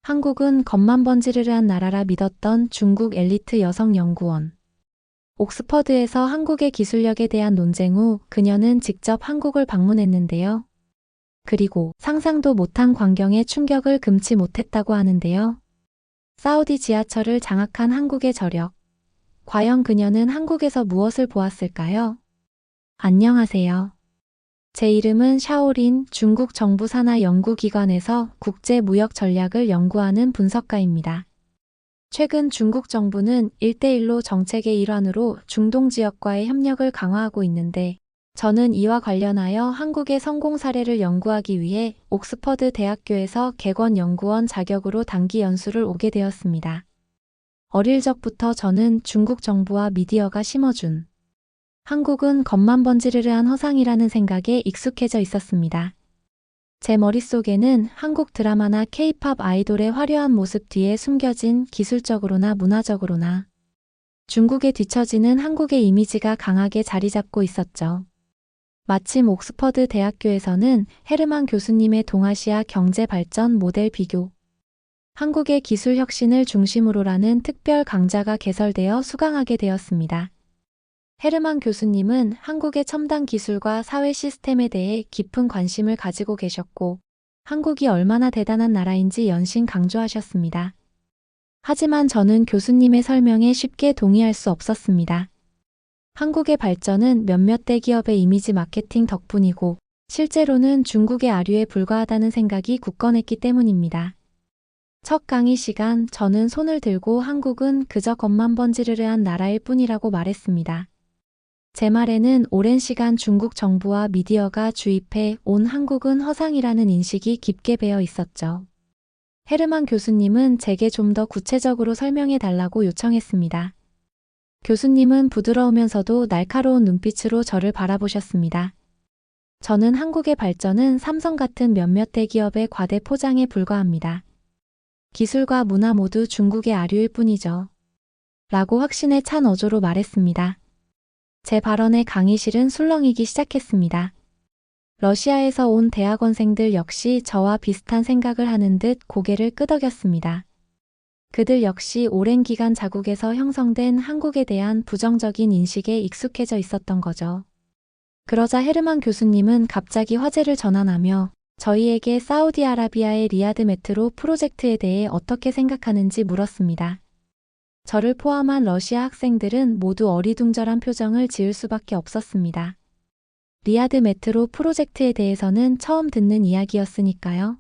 한국은 겉만 번지르르한 나라라 믿었던 중국 엘리트 여성 연구원. 옥스퍼드에서 한국의 기술력에 대한 논쟁 후 그녀는 직접 한국을 방문했는데요. 그리고 상상도 못한 광경에 충격을 금치 못했다고 하는데요. 사우디 지하철을 장악한 한국의 저력. 과연 그녀는 한국에서 무엇을 보았을까요? 안녕하세요. 제 이름은 샤오린, 중국 정부 산하 연구기관에서 국제 무역 전략을 연구하는 분석가입니다. 최근 중국 정부는 1대1로 정책의 일환으로 중동 지역과의 협력을 강화하고 있는데, 저는 이와 관련하여 한국의 성공 사례를 연구하기 위해 옥스퍼드 대학교에서 객원 연구원 자격으로 단기 연수를 오게 되었습니다. 어릴 적부터 저는 중국 정부와 미디어가 심어준 한국은 겉만 번지르르한 허상이라는 생각에 익숙해져 있었습니다. 제 머릿속에는 한국 드라마나 K-팝 아이돌의 화려한 모습 뒤에 숨겨진 기술적으로나 문화적으로나 중국에 뒤처지는 한국의 이미지가 강하게 자리 잡고 있었죠. 마침 옥스퍼드 대학교에서는 헤르만 교수님의 동아시아 경제 발전 모델 비교, 한국의 기술 혁신을 중심으로라는 특별 강좌가 개설되어 수강하게 되었습니다. 헤르만 교수님은 한국의 첨단 기술과 사회 시스템에 대해 깊은 관심을 가지고 계셨고, 한국이 얼마나 대단한 나라인지 연신 강조하셨습니다. 하지만 저는 교수님의 설명에 쉽게 동의할 수 없었습니다. 한국의 발전은 몇몇 대기업의 이미지 마케팅 덕분이고, 실제로는 중국의 아류에 불과하다는 생각이 굳건했기 때문입니다. 첫 강의 시간 저는 손을 들고 한국은 그저 겉만 번지르르한 나라일 뿐이라고 말했습니다. 제 말에는 오랜 시간 중국 정부와 미디어가 주입해 온 한국은 허상이라는 인식이 깊게 배어 있었죠. 헤르만 교수님은 제게 좀 더 구체적으로 설명해 달라고 요청했습니다. 교수님은 부드러우면서도 날카로운 눈빛으로 저를 바라보셨습니다. 저는 한국의 발전은 삼성 같은 몇몇 대기업의 과대 포장에 불과합니다. 기술과 문화 모두 중국의 아류일 뿐이죠. 라고 확신에 찬 어조로 말했습니다. 제 발언에 강의실은 술렁이기 시작했습니다. 러시아에서 온 대학원생들 역시 저와 비슷한 생각을 하는 듯 고개를 끄덕였습니다. 그들 역시 오랜 기간 자국에서 형성된 한국에 대한 부정적인 인식에 익숙해져 있었던 거죠. 그러자 헤르만 교수님은 갑자기 화제를 전환하며 저희에게 사우디아라비아의 리야드 메트로 프로젝트에 대해 어떻게 생각하는지 물었습니다. 저를 포함한 러시아 학생들은 모두 어리둥절한 표정을 지을 수밖에 없었습니다. 리야드 메트로 프로젝트에 대해서는 처음 듣는 이야기였으니까요.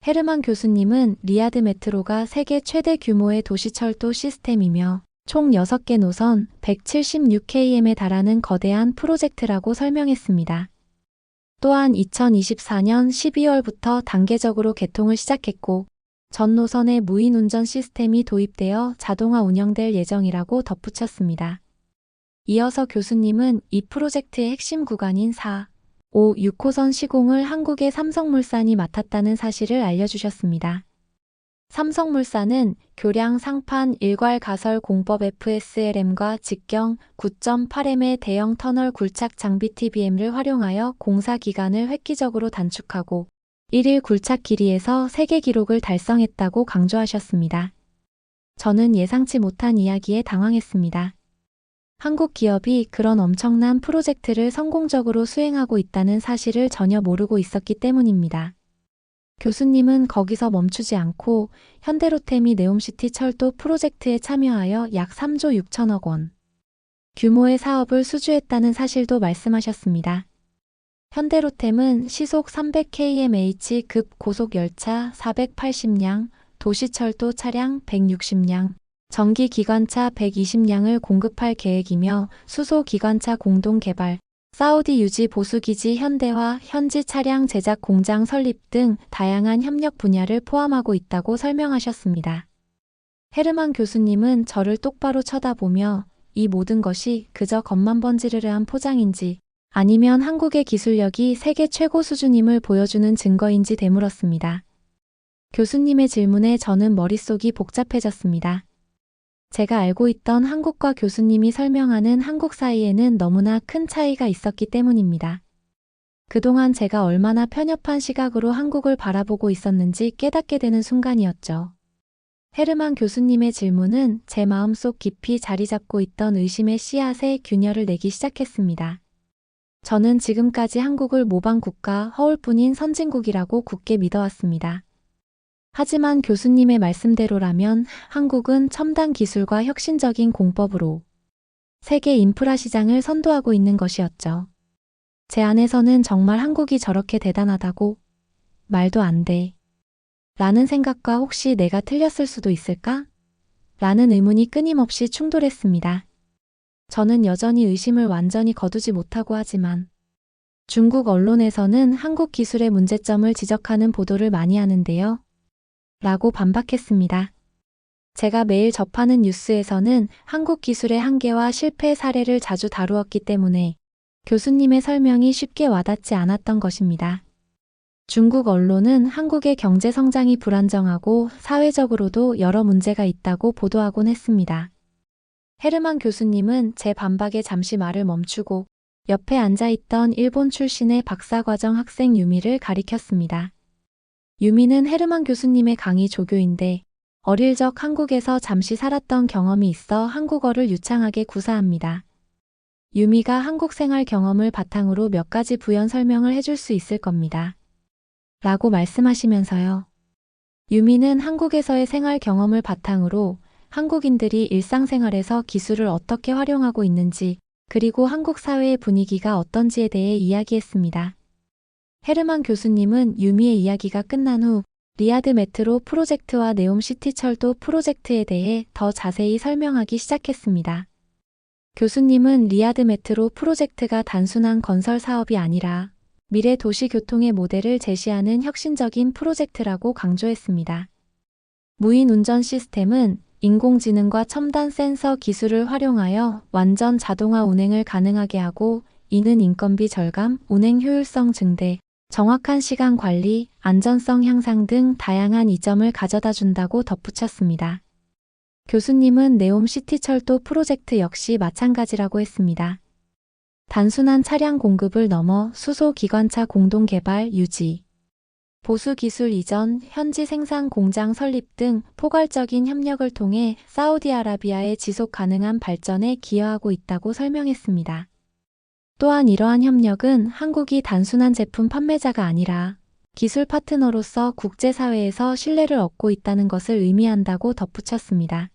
헤르만 교수님은 리야드 메트로가 세계 최대 규모의 도시철도 시스템이며 총 6개 노선 176km에 달하는 거대한 프로젝트라고 설명했습니다. 또한 2024년 12월부터 단계적으로 개통을 시작했고, 전 노선에 무인 운전 시스템이 도입되어 자동화 운영될 예정이라고 덧붙였습니다. 이어서 교수님은 이 프로젝트의 핵심 구간인 4, 5, 6호선 시공을 한국의 삼성물산이 맡았다는 사실을 알려주셨습니다. 삼성물산은 교량 상판 일괄 가설 공법 FSLM과 직경 9.8M의 대형 터널 굴착 장비 TBM을 활용하여 공사 기간을 획기적으로 단축하고 1일 굴착 길이에서 세계 기록을 달성했다고 강조하셨습니다. 저는 예상치 못한 이야기에 당황했습니다. 한국 기업이 그런 엄청난 프로젝트를 성공적으로 수행하고 있다는 사실을 전혀 모르고 있었기 때문입니다. 교수님은 거기서 멈추지 않고 현대로템이 네옴시티 철도 프로젝트에 참여하여 약 3조 6천억 원 규모의 사업을 수주했다는 사실도 말씀하셨습니다. 현대로템은 시속 300kmh급 고속열차 480량, 도시철도 차량 160량, 전기기관차 120량을 공급할 계획이며 수소기관차 공동개발, 사우디 유지 보수기지 현대화, 현지 차량 제작 공장 설립 등 다양한 협력 분야를 포함하고 있다고 설명하셨습니다. 헤르만 교수님은 저를 똑바로 쳐다보며 이 모든 것이 그저 겉만 번지르르한 포장인지 아니면 한국의 기술력이 세계 최고 수준임을 보여주는 증거인지 되물었습니다. 교수님의 질문에 저는 머릿속이 복잡해졌습니다. 제가 알고 있던 한국과 교수님이 설명하는 한국 사이에는 너무나 큰 차이가 있었기 때문입니다. 그동안 제가 얼마나 편협한 시각으로 한국을 바라보고 있었는지 깨닫게 되는 순간이었죠. 헤르만 교수님의 질문은 제 마음속 깊이 자리 잡고 있던 의심의 씨앗에 균열을 내기 시작했습니다. 저는 지금까지 한국을 모방국가 허울뿐인 선진국이라고 굳게 믿어왔습니다. 하지만 교수님의 말씀대로라면 한국은 첨단 기술과 혁신적인 공법으로 세계 인프라 시장을 선도하고 있는 것이었죠. 제 안에서는 정말 한국이 저렇게 대단하다고 말도 안 돼. 라는 생각과 혹시 내가 틀렸을 수도 있을까? 라는 의문이 끊임없이 충돌했습니다. 저는 여전히 의심을 완전히 거두지 못하고 하지만 중국 언론에서는 한국 기술의 문제점을 지적하는 보도를 많이 하는데요. 라고 반박했습니다. 제가 매일 접하는 뉴스에서는 한국 기술의 한계와 실패 사례를 자주 다루었기 때문에 교수님의 설명이 쉽게 와닿지 않았던 것입니다. 중국 언론은 한국의 경제 성장이 불안정하고 사회적으로도 여러 문제가 있다고 보도하곤 했습니다. 헤르만 교수님은 제 반박에 잠시 말을 멈추고 옆에 앉아있던 일본 출신의 박사과정 학생 유미를 가리켰습니다. 유미는 헤르만 교수님의 강의 조교인데 어릴 적 한국에서 잠시 살았던 경험이 있어 한국어를 유창하게 구사합니다. 유미가 한국 생활 경험을 바탕으로 몇 가지 부연 설명을 해줄 수 있을 겁니다. 라고 말씀하시면서요. 유미는 한국에서의 생활 경험을 바탕으로 한국인들이 일상생활에서 기술을 어떻게 활용하고 있는지 그리고 한국 사회의 분위기가 어떤지에 대해 이야기했습니다. 헤르만 교수님은 유미의 이야기가 끝난 후 리야드 메트로 프로젝트와 네옴시티 철도 프로젝트에 대해 더 자세히 설명하기 시작했습니다. 교수님은 리야드 메트로 프로젝트가 단순한 건설 사업이 아니라 미래 도시 교통의 모델을 제시하는 혁신적인 프로젝트라고 강조했습니다. 무인 운전 시스템은 인공지능과 첨단 센서 기술을 활용하여 완전 자동화 운행을 가능하게 하고 이는 인건비 절감, 운행 효율성 증대, 정확한 시간 관리, 안전성 향상 등 다양한 이점을 가져다 준다고 덧붙였습니다. 교수님은 네옴시티 철도 프로젝트 역시 마찬가지라고 했습니다. 단순한 차량 공급을 넘어 수소 기관차 공동 개발, 유지, 보수 기술 이전, 현지 생산 공장 설립 등 포괄적인 협력을 통해 사우디아라비아의 지속 가능한 발전에 기여하고 있다고 설명했습니다. 또한 이러한 협력은 한국이 단순한 제품 판매자가 아니라 기술 파트너로서 국제사회에서 신뢰를 얻고 있다는 것을 의미한다고 덧붙였습니다.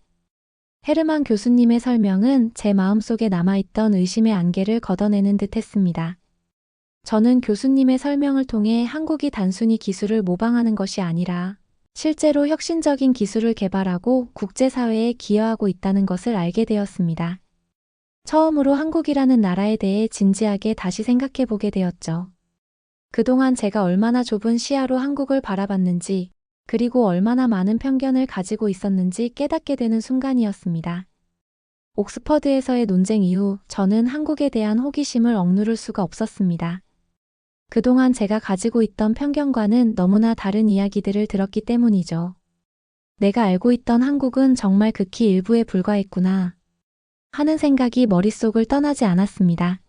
헤르만 교수님의 설명은 제 마음속에 남아있던 의심의 안개를 걷어내는 듯 했습니다. 저는 교수님의 설명을 통해 한국이 단순히 기술을 모방하는 것이 아니라 실제로 혁신적인 기술을 개발하고 국제사회에 기여하고 있다는 것을 알게 되었습니다. 처음으로 한국이라는 나라에 대해 진지하게 다시 생각해 보게 되었죠. 그동안 제가 얼마나 좁은 시야로 한국을 바라봤는지, 그리고 얼마나 많은 편견을 가지고 있었는지 깨닫게 되는 순간이었습니다. 옥스퍼드에서의 논쟁 이후 저는 한국에 대한 호기심을 억누를 수가 없었습니다. 그동안 제가 가지고 있던 편견과는 너무나 다른 이야기들을 들었기 때문이죠. 내가 알고 있던 한국은 정말 극히 일부에 불과했구나 하는 생각이 머릿속을 떠나지 않았습니다.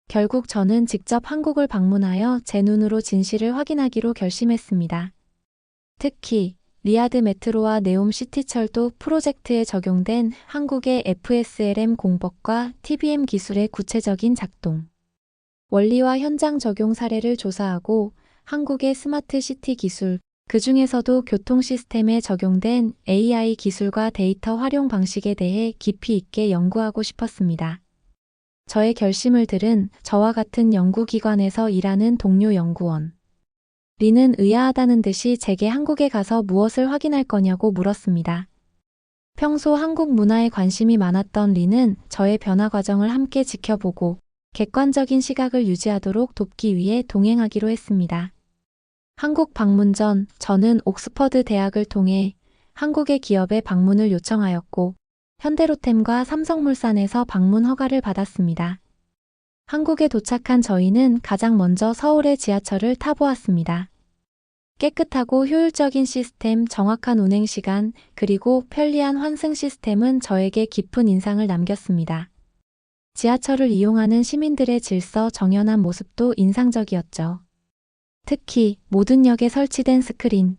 결국 저는 직접 한국을 방문하여 제 눈으로 진실을 확인하기로 결심했습니다. 특히 리야드 메트로와 네옴시티 철도 프로젝트에 적용된 한국의 FSLM 공법과 TBM 기술의 구체적인 작동, 원리와 현장 적용 사례를 조사하고 한국의 스마트 시티 기술, 그 중에서도 교통 시스템에 적용된 AI 기술과 데이터 활용 방식에 대해 깊이 있게 연구하고 싶었습니다. 저의 결심을 들은 저와 같은 연구기관에서 일하는 동료 연구원 리는 의아하다는 듯이 제게 한국에 가서 무엇을 확인할 거냐고 물었습니다. 평소 한국 문화에 관심이 많았던 리는 저의 변화 과정을 함께 지켜보고 객관적인 시각을 유지하도록 돕기 위해 동행하기로 했습니다. 한국 방문 전 저는 옥스퍼드 대학을 통해 한국의 기업의 방문을 요청하였고 현대로템과 삼성물산에서 방문 허가를 받았습니다. 한국에 도착한 저희는 가장 먼저 서울의 지하철을 타보았습니다. 깨끗하고 효율적인 시스템, 정확한 운행 시간, 그리고 편리한 환승 시스템은 저에게 깊은 인상을 남겼습니다. 지하철을 이용하는 시민들의 질서 정연한 모습도 인상적이었죠. 특히 모든 역에 설치된 스크린.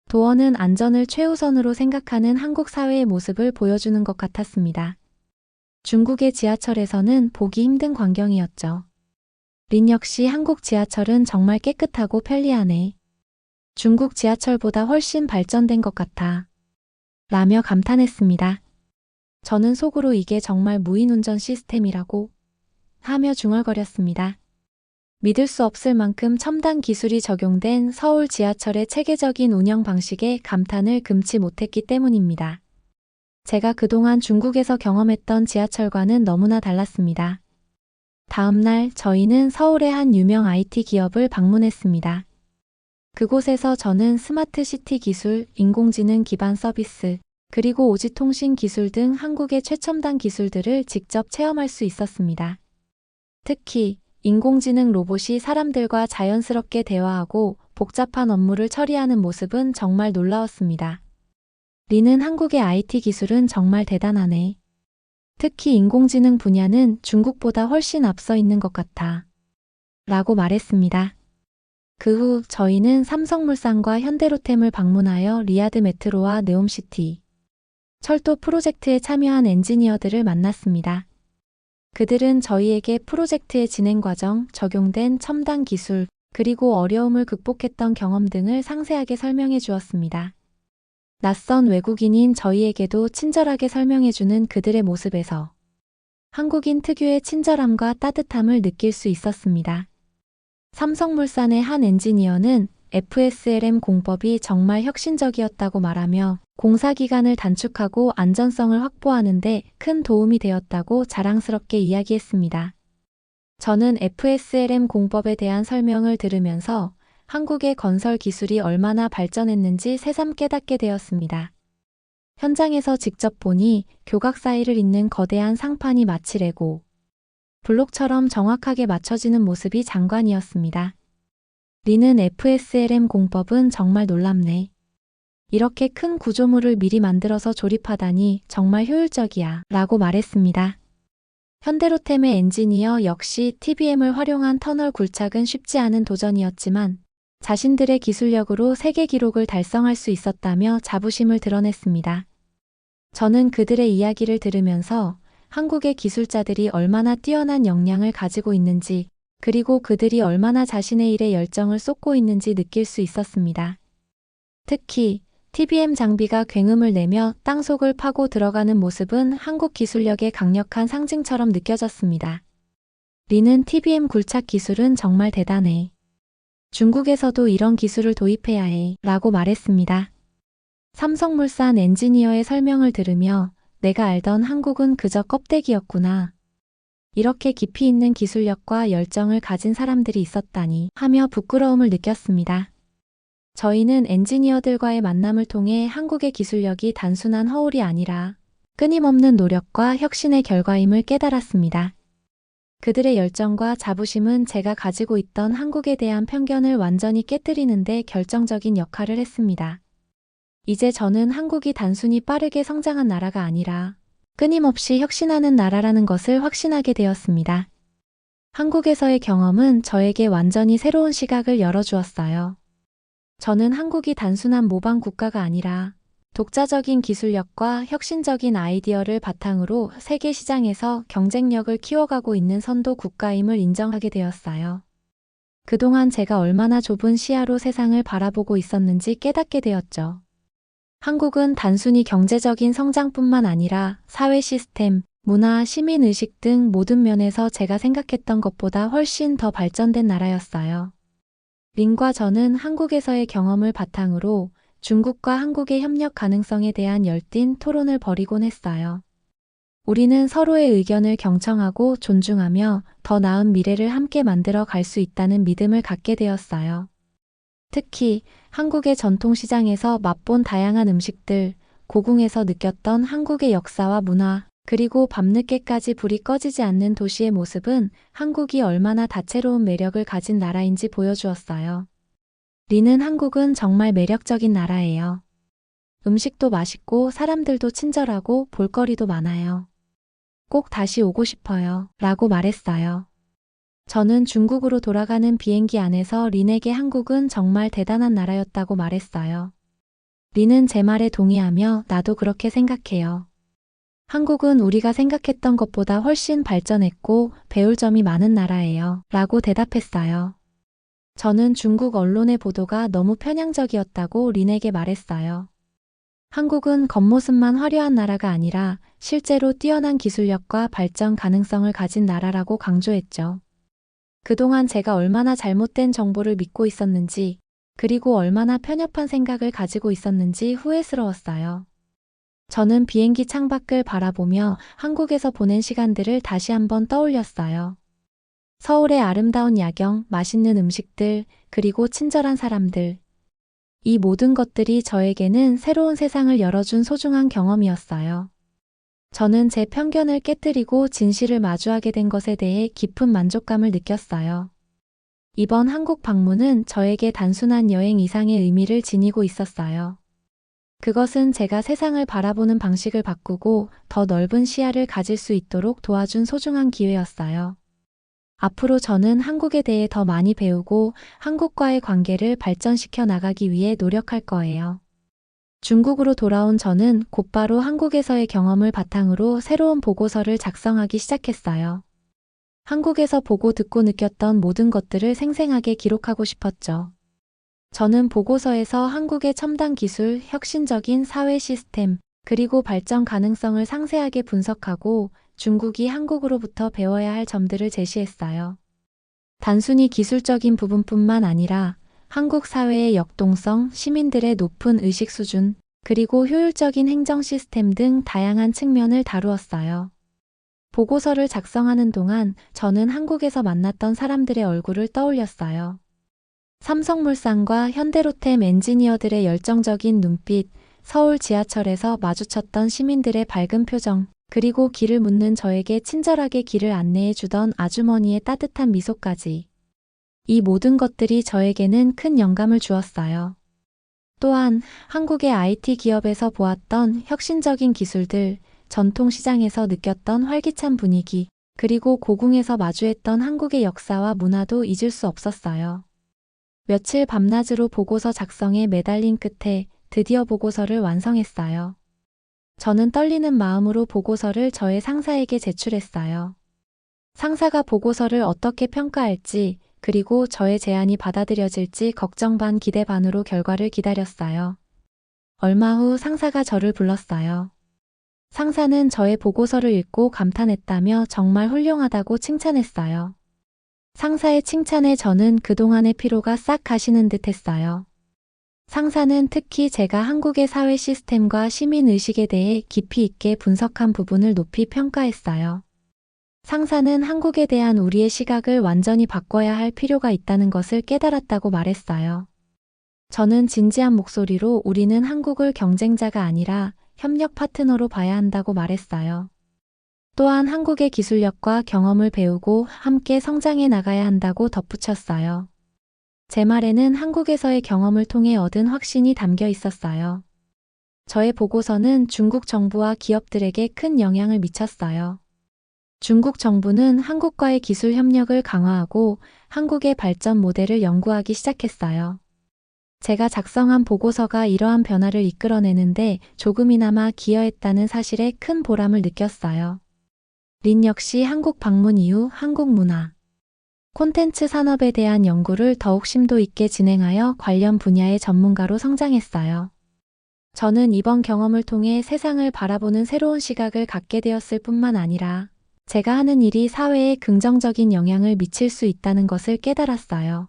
도어는 안전을 최우선으로 생각하는 한국 사회의 모습을 보여주는 것 같았습니다. 중국의 지하철에서는 보기 힘든 광경이었죠. 린 역시 한국 지하철은 정말 깨끗하고 편리하네. 중국 지하철보다 훨씬 발전된 것 같아. 라며 감탄했습니다. 저는 속으로 이게 정말 무인운전 시스템이라고 하며 중얼거렸습니다. 믿을 수 없을 만큼 첨단 기술이 적용된 서울 지하철의 체계적인 운영 방식에 감탄을 금치 못했기 때문입니다. 제가 그동안 중국에서 경험했던 지하철과는 너무나 달랐습니다. 다음 날 저희는 서울의 한 유명 IT 기업을 방문했습니다. 그곳에서 저는 스마트 시티 기술, 인공지능 기반 서비스, 그리고 오지통신 기술 등 한국의 최첨단 기술들을 직접 체험할 수 있었습니다. 특히 인공지능 로봇이 사람들과 자연스럽게 대화하고 복잡한 업무를 처리하는 모습은 정말 놀라웠습니다. 리는 한국의 IT 기술은 정말 대단하네. 특히 인공지능 분야는 중국보다 훨씬 앞서 있는 것 같아. 라고 말했습니다. 그 후 저희는 삼성물산과 현대로템을 방문하여 리야드 메트로와 네옴시티 철도 프로젝트에 참여한 엔지니어들을 만났습니다. 그들은 저희에게 프로젝트의 진행 과정, 적용된 첨단 기술, 그리고 어려움을 극복했던 경험 등을 상세하게 설명해 주었습니다. 낯선 외국인인 저희에게도 친절하게 설명해주는 그들의 모습에서 한국인 특유의 친절함과 따뜻함을 느낄 수 있었습니다. 삼성물산의 한 엔지니어는 FSLM 공법이 정말 혁신적이었다고 말하며 공사 기간을 단축하고 안전성을 확보하는 데 큰 도움이 되었다고 자랑스럽게 이야기했습니다. 저는 FSLM 공법에 대한 설명을 들으면서 한국의 건설 기술이 얼마나 발전했는지 새삼 깨닫게 되었습니다. 현장에서 직접 보니 교각 사이를 잇는 거대한 상판이 마치 레고 블록처럼 정확하게 맞춰지는 모습이 장관이었습니다. 리는 FSLM 공법은 정말 놀랍네. 이렇게 큰 구조물을 미리 만들어서 조립하다니 정말 효율적이야 라고 말했습니다. 현대로템의 엔지니어 역시 TBM을 활용한 터널 굴착은 쉽지 않은 도전이었지만 자신들의 기술력으로 세계 기록을 달성할 수 있었다며 자부심을 드러냈습니다. 저는 그들의 이야기를 들으면서 한국의 기술자들이 얼마나 뛰어난 역량을 가지고 있는지, 그리고 그들이 얼마나 자신의 일에 열정을 쏟고 있는지 느낄 수 있었습니다. 특히 TBM 장비가 굉음을 내며 땅속을 파고 들어가는 모습은 한국 기술력의 강력한 상징처럼 느껴졌습니다. 리는 TBM 굴착 기술은 정말 대단해. 중국에서도 이런 기술을 도입해야 해 라고 말했습니다. 삼성물산 엔지니어의 설명을 들으며 내가 알던 한국은 그저 껍데기였구나. 이렇게 깊이 있는 기술력과 열정을 가진 사람들이 있었다니 하며 부끄러움을 느꼈습니다. 저희는 엔지니어들과의 만남을 통해 한국의 기술력이 단순한 허울이 아니라 끊임없는 노력과 혁신의 결과임을 깨달았습니다. 그들의 열정과 자부심은 제가 가지고 있던 한국에 대한 편견을 완전히 깨뜨리는 데 결정적인 역할을 했습니다. 이제 저는 한국이 단순히 빠르게 성장한 나라가 아니라 끊임없이 혁신하는 나라라는 것을 확신하게 되었습니다. 한국에서의 경험은 저에게 완전히 새로운 시각을 열어주었어요. 저는 한국이 단순한 모방 국가가 아니라 독자적인 기술력과 혁신적인 아이디어를 바탕으로 세계 시장에서 경쟁력을 키워가고 있는 선도 국가임을 인정하게 되었어요. 그동안 제가 얼마나 좁은 시야로 세상을 바라보고 있었는지 깨닫게 되었죠. 한국은 단순히 경제적인 성장뿐만 아니라 사회 시스템, 문화, 시민의식 등 모든 면에서 제가 생각했던 것보다 훨씬 더 발전된 나라였어요. 린과 저는 한국에서의 경험을 바탕으로 중국과 한국의 협력 가능성에 대한 열띤 토론을 벌이곤 했어요. 우리는 서로의 의견을 경청하고 존중하며 더 나은 미래를 함께 만들어 갈 수 있다는 믿음을 갖게 되었어요. 특히 한국의 전통시장에서 맛본 다양한 음식들, 고궁에서 느꼈던 한국의 역사와 문화, 그리고 밤늦게까지 불이 꺼지지 않는 도시의 모습은 한국이 얼마나 다채로운 매력을 가진 나라인지 보여주었어요. 리는 한국은 정말 매력적인 나라예요. 음식도 맛있고 사람들도 친절하고 볼거리도 많아요. 꼭 다시 오고 싶어요. 라고 말했어요. 저는 중국으로 돌아가는 비행기 안에서 린에게 한국은 정말 대단한 나라였다고 말했어요. 린은 제 말에 동의하며 나도 그렇게 생각해요. 한국은 우리가 생각했던 것보다 훨씬 발전했고 배울 점이 많은 나라예요. 라고 대답했어요. 저는 중국 언론의 보도가 너무 편향적이었다고 린에게 말했어요. 한국은 겉모습만 화려한 나라가 아니라 실제로 뛰어난 기술력과 발전 가능성을 가진 나라라고 강조했죠. 그동안 제가 얼마나 잘못된 정보를 믿고 있었는지, 그리고 얼마나 편협한 생각을 가지고 있었는지 후회스러웠어요. 저는 비행기 창밖을 바라보며 한국에서 보낸 시간들을 다시 한번 떠올렸어요. 서울의 아름다운 야경, 맛있는 음식들, 그리고 친절한 사람들. 이 모든 것들이 저에게는 새로운 세상을 열어준 소중한 경험이었어요. 저는 제 편견을 깨뜨리고 진실을 마주하게 된 것에 대해 깊은 만족감을 느꼈어요. 이번 한국 방문은 저에게 단순한 여행 이상의 의미를 지니고 있었어요. 그것은 제가 세상을 바라보는 방식을 바꾸고 더 넓은 시야를 가질 수 있도록 도와준 소중한 기회였어요. 앞으로 저는 한국에 대해 더 많이 배우고 한국과의 관계를 발전시켜 나가기 위해 노력할 거예요. 중국으로 돌아온 저는 곧바로 한국에서의 경험을 바탕으로 새로운 보고서를 작성하기 시작했어요. 한국에서 보고 듣고 느꼈던 모든 것들을 생생하게 기록하고 싶었죠. 저는 보고서에서 한국의 첨단 기술, 혁신적인 사회 시스템, 그리고 발전 가능성을 상세하게 분석하고 중국이 한국으로부터 배워야 할 점들을 제시했어요. 단순히 기술적인 부분뿐만 아니라 한국 사회의 역동성, 시민들의 높은 의식 수준, 그리고 효율적인 행정 시스템 등 다양한 측면을 다루었어요. 보고서를 작성하는 동안 저는 한국에서 만났던 사람들의 얼굴을 떠올렸어요. 삼성물산과 현대로템 엔지니어들의 열정적인 눈빛, 서울 지하철에서 마주쳤던 시민들의 밝은 표정, 그리고 길을 묻는 저에게 친절하게 길을 안내해 주던 아주머니의 따뜻한 미소까지. 이 모든 것들이 저에게는 큰 영감을 주었어요. 또한 한국의 IT 기업에서 보았던 혁신적인 기술들, 전통시장에서 느꼈던 활기찬 분위기, 그리고 고궁에서 마주했던 한국의 역사와 문화도 잊을 수 없었어요. 며칠 밤낮으로 보고서 작성에 매달린 끝에 드디어 보고서를 완성했어요. 저는 떨리는 마음으로 보고서를 저의 상사에게 제출했어요. 상사가 보고서를 어떻게 평가할지, 그리고 저의 제안이 받아들여질지 걱정 반 기대 반으로 결과를 기다렸어요. 얼마 후 상사가 저를 불렀어요. 상사는 저의 보고서를 읽고 감탄했다며 정말 훌륭하다고 칭찬했어요. 상사의 칭찬에 저는 그동안의 피로가 싹 가시는 듯 했어요. 상사는 특히 제가 한국의 사회 시스템과 시민 의식에 대해 깊이 있게 분석한 부분을 높이 평가했어요. 상사는 한국에 대한 우리의 시각을 완전히 바꿔야 할 필요가 있다는 것을 깨달았다고 말했어요. 저는 진지한 목소리로 우리는 한국을 경쟁자가 아니라 협력 파트너로 봐야 한다고 말했어요. 또한 한국의 기술력과 경험을 배우고 함께 성장해 나가야 한다고 덧붙였어요. 제 말에는 한국에서의 경험을 통해 얻은 확신이 담겨 있었어요. 저의 보고서는 중국 정부와 기업들에게 큰 영향을 미쳤어요. 중국 정부는 한국과의 기술 협력을 강화하고 한국의 발전 모델을 연구하기 시작했어요. 제가 작성한 보고서가 이러한 변화를 이끌어내는데 조금이나마 기여했다는 사실에 큰 보람을 느꼈어요. 린 역시 한국 방문 이후 한국 문화, 콘텐츠 산업에 대한 연구를 더욱 심도 있게 진행하여 관련 분야의 전문가로 성장했어요. 저는 이번 경험을 통해 세상을 바라보는 새로운 시각을 갖게 되었을 뿐만 아니라 제가 하는 일이 사회에 긍정적인 영향을 미칠 수 있다는 것을 깨달았어요.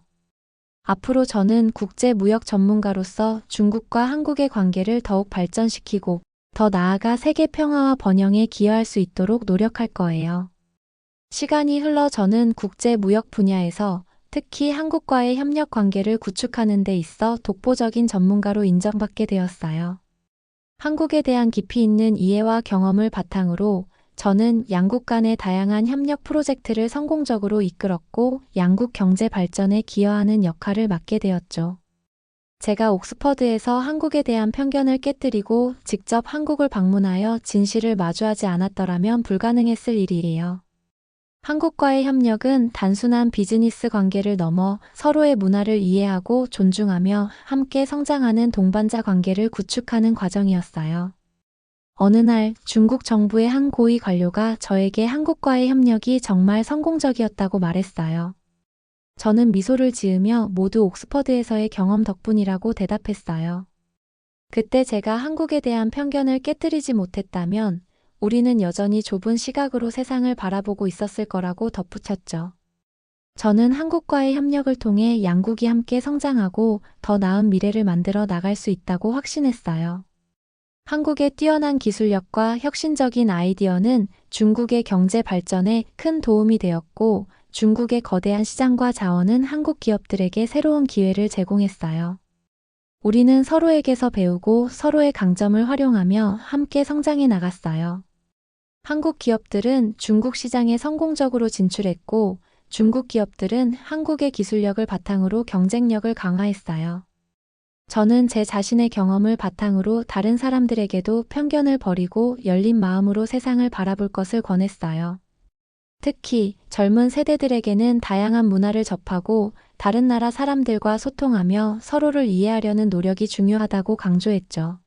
앞으로 저는 국제 무역 전문가로서 중국과 한국의 관계를 더욱 발전시키고 더 나아가 세계 평화와 번영에 기여할 수 있도록 노력할 거예요. 시간이 흘러 저는 국제 무역 분야에서 특히 한국과의 협력 관계를 구축하는 데 있어 독보적인 전문가로 인정받게 되었어요. 한국에 대한 깊이 있는 이해와 경험을 바탕으로 저는 양국 간의 다양한 협력 프로젝트를 성공적으로 이끌었고 양국 경제 발전에 기여하는 역할을 맡게 되었죠. 제가 옥스퍼드에서 한국에 대한 편견을 깨뜨리고 직접 한국을 방문하여 진실을 마주하지 않았더라면 불가능했을 일이에요. 한국과의 협력은 단순한 비즈니스 관계를 넘어 서로의 문화를 이해하고 존중하며 함께 성장하는 동반자 관계를 구축하는 과정이었어요. 어느 날 중국 정부의 한 고위 관료가 저에게 한국과의 협력이 정말 성공적이었다고 말했어요. 저는 미소를 지으며 모두 옥스퍼드에서의 경험 덕분이라고 대답했어요. 그때 제가 한국에 대한 편견을 깨뜨리지 못했다면 우리는 여전히 좁은 시각으로 세상을 바라보고 있었을 거라고 덧붙였죠. 저는 한국과의 협력을 통해 양국이 함께 성장하고 더 나은 미래를 만들어 나갈 수 있다고 확신했어요. 한국의 뛰어난 기술력과 혁신적인 아이디어는 중국의 경제 발전에 큰 도움이 되었고, 중국의 거대한 시장과 자원은 한국 기업들에게 새로운 기회를 제공했어요. 우리는 서로에게서 배우고 서로의 강점을 활용하며 함께 성장해 나갔어요. 한국 기업들은 중국 시장에 성공적으로 진출했고, 중국 기업들은 한국의 기술력을 바탕으로 경쟁력을 강화했어요. 저는 제 자신의 경험을 바탕으로 다른 사람들에게도 편견을 버리고 열린 마음으로 세상을 바라볼 것을 권했어요. 특히 젊은 세대들에게는 다양한 문화를 접하고 다른 나라 사람들과 소통하며 서로를 이해하려는 노력이 중요하다고 강조했죠.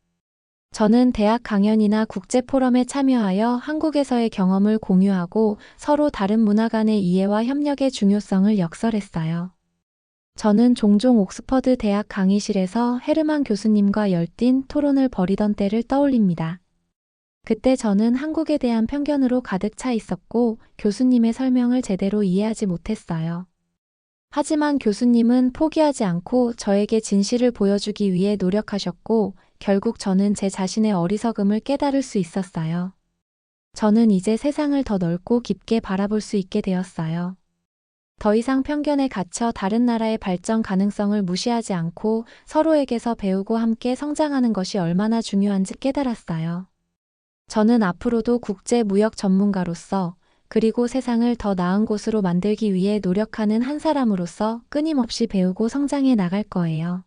저는 대학 강연이나 국제 포럼에 참여하여 한국에서의 경험을 공유하고 서로 다른 문화 간의 이해와 협력의 중요성을 역설했어요. 저는 종종 옥스퍼드 대학 강의실에서 헤르만 교수님과 열띤 토론을 벌이던 때를 떠올립니다. 그때 저는 한국에 대한 편견으로 가득 차 있었고 교수님의 설명을 제대로 이해하지 못했어요. 하지만 교수님은 포기하지 않고 저에게 진실을 보여주기 위해 노력하셨고 결국 저는 제 자신의 어리석음을 깨달을 수 있었어요. 저는 이제 세상을 더 넓고 깊게 바라볼 수 있게 되었어요. 더 이상 편견에 갇혀 다른 나라의 발전 가능성을 무시하지 않고 서로에게서 배우고 함께 성장하는 것이 얼마나 중요한지 깨달았어요. 저는 앞으로도 국제 무역 전문가로서 그리고 세상을 더 나은 곳으로 만들기 위해 노력하는 한 사람으로서 끊임없이 배우고 성장해 나갈 거예요.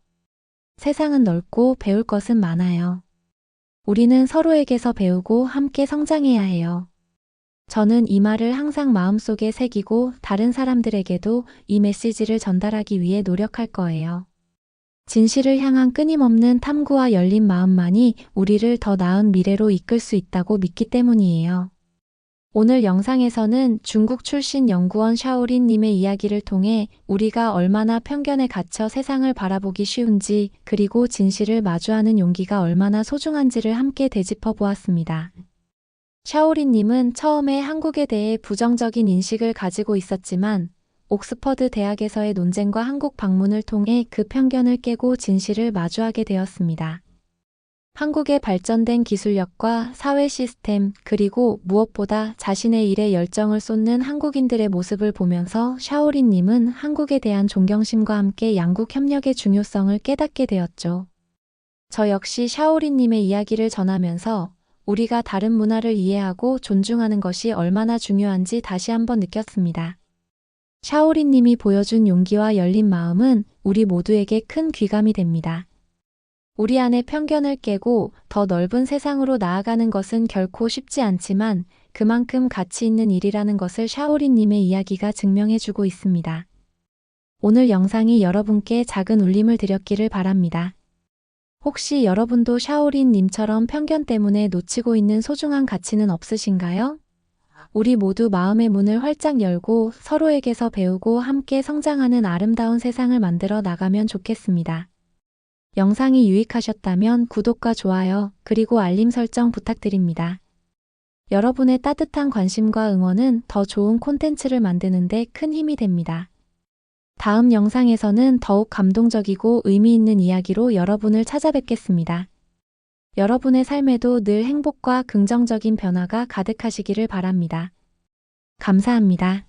세상은 넓고 배울 것은 많아요. 우리는 서로에게서 배우고 함께 성장해야 해요. 저는 이 말을 항상 마음속에 새기고 다른 사람들에게도 이 메시지를 전달하기 위해 노력할 거예요. 진실을 향한 끊임없는 탐구와 열린 마음만이 우리를 더 나은 미래로 이끌 수 있다고 믿기 때문이에요. 오늘 영상에서는 중국 출신 연구원 샤오린 님의 이야기를 통해 우리가 얼마나 편견에 갇혀 세상을 바라보기 쉬운지 그리고 진실을 마주하는 용기가 얼마나 소중한지를 함께 되짚어 보았습니다. 샤오린 님은 처음에 한국에 대해 부정적인 인식을 가지고 있었지만 옥스퍼드 대학에서의 논쟁과 한국 방문을 통해 그 편견을 깨고 진실을 마주하게 되었습니다. 한국의 발전된 기술력과 사회 시스템 그리고 무엇보다 자신의 일에 열정을 쏟는 한국인들의 모습을 보면서 샤오린 님은 한국에 대한 존경심과 함께 양국 협력의 중요성을 깨닫게 되었죠. 저 역시 샤오린 님의 이야기를 전하면서 우리가 다른 문화를 이해하고 존중하는 것이 얼마나 중요한지 다시 한번 느꼈습니다. 샤오린 님이 보여준 용기와 열린 마음은 우리 모두에게 큰 귀감이 됩니다. 우리 안의 편견을 깨고 더 넓은 세상으로 나아가는 것은 결코 쉽지 않지만 그만큼 가치 있는 일이라는 것을 샤오린 님의 이야기가 증명해주고 있습니다. 오늘 영상이 여러분께 작은 울림을 드렸기를 바랍니다. 혹시 여러분도 샤오린 님처럼 편견 때문에 놓치고 있는 소중한 가치는 없으신가요? 우리 모두 마음의 문을 활짝 열고 서로에게서 배우고 함께 성장하는 아름다운 세상을 만들어 나가면 좋겠습니다. 영상이 유익하셨다면 구독과 좋아요, 그리고 알림 설정 부탁드립니다. 여러분의 따뜻한 관심과 응원은 더 좋은 콘텐츠를 만드는 데 큰 힘이 됩니다. 다음 영상에서는 더욱 감동적이고 의미 있는 이야기로 여러분을 찾아뵙겠습니다. 여러분의 삶에도 늘 행복과 긍정적인 변화가 가득하시기를 바랍니다. 감사합니다.